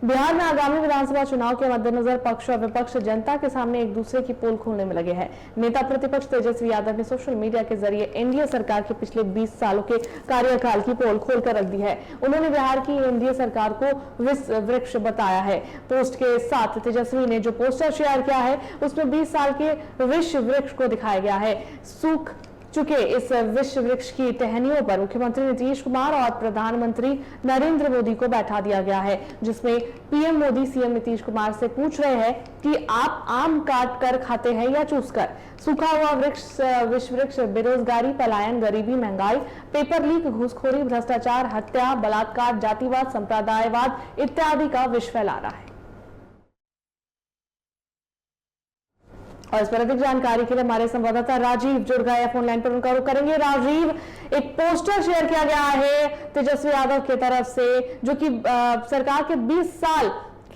बिहार में आगामी विधानसभा चुनाव के मद्देनजर पक्ष और विपक्ष जनता के सामने एक दूसरे की पोल खोलने में लगे हैं। नेता प्रतिपक्ष तेजस्वी यादव ने सोशल मीडिया के जरिए एनडीए सरकार के पिछले 20 सालों के कार्यकाल की पोल खोलकर रख दी है। उन्होंने बिहार की एनडीए सरकार को विश्व वृक्ष बताया है। पोस्ट के साथ तेजस्वी ने जो पोस्टर शेयर किया है उसमें 20 साल के विश्व वृक्ष को दिखाया गया है। सूख चुके इस विश्व वृक्ष की टहनियों पर मुख्यमंत्री नीतीश कुमार और प्रधानमंत्री नरेंद्र मोदी को बैठा दिया गया है, जिसमें पीएम मोदी सीएम नीतीश कुमार से पूछ रहे हैं कि आप आम काट कर खाते हैं या चूस कर। सूखा हुआ विश्व वृक्ष बेरोजगारी, पलायन, गरीबी, महंगाई, पेपर लीक, घूसखोरी, भ्रष्टाचार, हत्या, बलात्कार, जातिवाद, संप्रदायवाद इत्यादि का विष फैला रहा है। और इस पर अधिक जानकारी के लिए हमारे संवाददाता राजीव जुड़ गए फोन लाइन पर, उनका रुख करेंगे। राजीव, एक पोस्टर शेयर किया गया है तेजस्वी यादव की तरफ से जो कि सरकार के 20 साल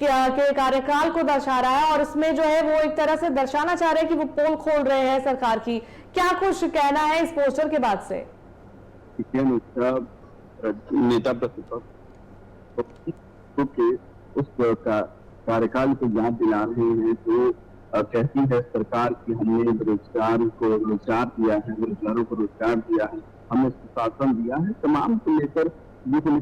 के कार्यकाल को दर्शा रहा है और इसमें जो है वो एक तरह से दर्शाना चाह रहे हैं कि वो पोल खोल रहे हैं सरकार की। क्या कुछ कहना है इस पोस्टर के बाद से? नेता प्रतिपक्ष उस कार्यकाल को याद दिला रहे हैं जो कहती है सरकार की हमने बेरोजगार को रोजगार दिया है, बेरोजगारों को रोजगार दिया है, हमें सुशासन दिया है, तमाम को लेकर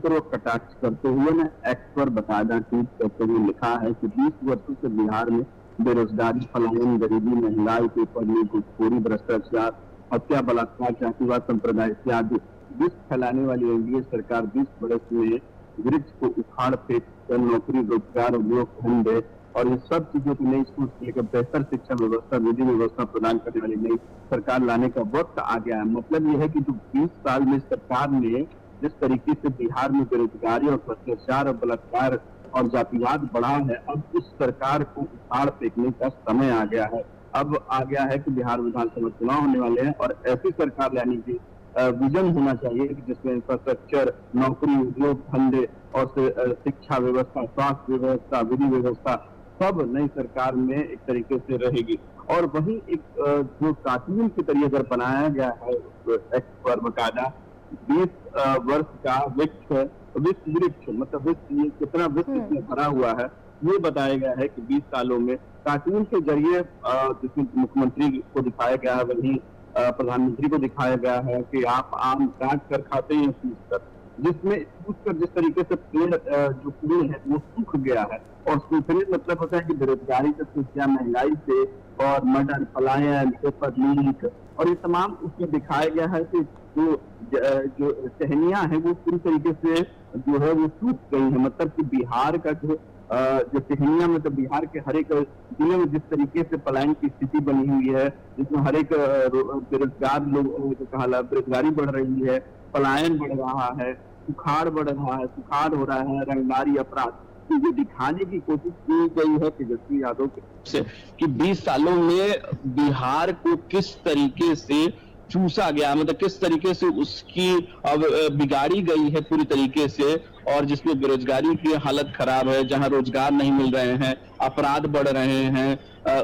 वो कटाक्ष करते हुए ना एक्ट पर बाकायदा ट्वीट करते हुए लिखा है कि 20 वर्षों से बिहार में बेरोजगारी, पलायन, गरीबी, महंगाई, पेपर लीक, घूसखोरी, भ्रष्टाचार, हत्या, बलात्कार, जातिवाद, संप्रदाय इत्यादि विष फैलाने वाली एनडीए सरकार 20 वर्ष में वृक्ष को उखाड़ फेंक कर नौकरी, रोजगार, उद्योग, धंधे और ये सब चीजों को नई सोच लेकर बेहतर शिक्षा व्यवस्था, विधि व्यवस्था प्रदान करने वाली नई सरकार लाने का वक्त आ गया है। मतलब यह है कि जो 20 साल में सरकार ने जिस तरीके से बिहार में बेरोजगारी और भ्रष्टाचार और बलात्कार और जातिवाद बढ़ा है, अब उस सरकार को उखाड़ फेंकने का समय आ गया है। अब आ गया है कि बिहार विधानसभा चुनाव होने वाले हैं और ऐसी सरकार लाने की विजन होना चाहिए जिसमें इंफ्रास्ट्रक्चर, नौकरी, उद्योग, धंधे और शिक्षा व्यवस्था, स्वास्थ्य व्यवस्था, विधि व्यवस्था सब नई सरकार में एक तरीके से रहेगी। और वही एक जो कार्टून के तरीके अगर बनाया गया है एक्ट पर बकायदा 20 वर्ष का विश्व वृक्ष मतलब ये कितना विश्व में भरा हुआ है ये बताया गया है कि 20 सालों में कार्टून के जरिए जिसमें मुख्यमंत्री को दिखाया गया है, वही प्रधानमंत्री को दिखाया गया है कि आप आम काट कर खाते हैं चूस कर, जिसमें चूस कर जिस तरीके से पेड़ जो पेड़ है वो सूख गया है। और सूखने मतलब होता है कि बेरोजगारी से सूख, महंगाई से और मर्डर, पलायन, पेपर लीक और ये तमाम उसमें दिखाया गया है कि जो टहनियां है वो पूरी तरीके से जो है वो सूख गई है। मतलब कि बिहार का जो टहनियां मतलब बिहार के हर एक जिले में जिस तरीके से पलायन की स्थिति बनी हुई है, जिसमें हर एक बेरोजगार लोग जो कहा बेरोजगारी बढ़ रही है, पलायन बढ़ रहा है, सुखाड़ बढ़ रहा है, सुखाड़ हो रहा है, रंगदारी, अपराध, तो ये दिखाने की कोशिश की गई है तेजस्वी यादव से कि 20 सालों में बिहार को किस तरीके से चूसा गया, मतलब किस तरीके से उसकी अब बिगाड़ी गई है पूरी तरीके से, और जिसमें बेरोजगारी की हालत खराब है, जहां रोजगार नहीं मिल रहे हैं, अपराध बढ़ रहे हैं,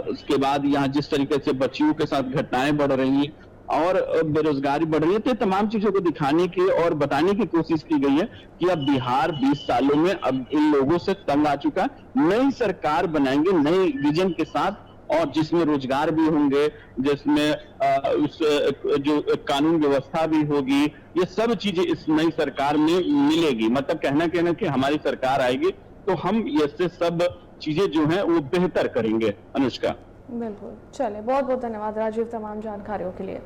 उसके बाद यहाँ जिस तरीके से बच्चियों के साथ घटनाएं बढ़ रही और बेरोजगारी बढ़ रही है, तो तमाम चीजों को दिखाने की और बताने की कोशिश की गई है कि अब बिहार 20 सालों में अब इन लोगों से तंग आ चुका है। नई सरकार बनाएंगे नए विजन के साथ और जिसमें रोजगार भी होंगे, जिसमें उस जो कानून व्यवस्था भी होगी, ये सब चीजें इस नई सरकार में मिलेगी। मतलब कहना कि हमारी सरकार आएगी तो हम ये सब चीजें जो हैं वो बेहतर करेंगे। अनुष्का, बिल्कुल। चले, बहुत बहुत धन्यवाद राजीव तमाम जानकारियों के लिए।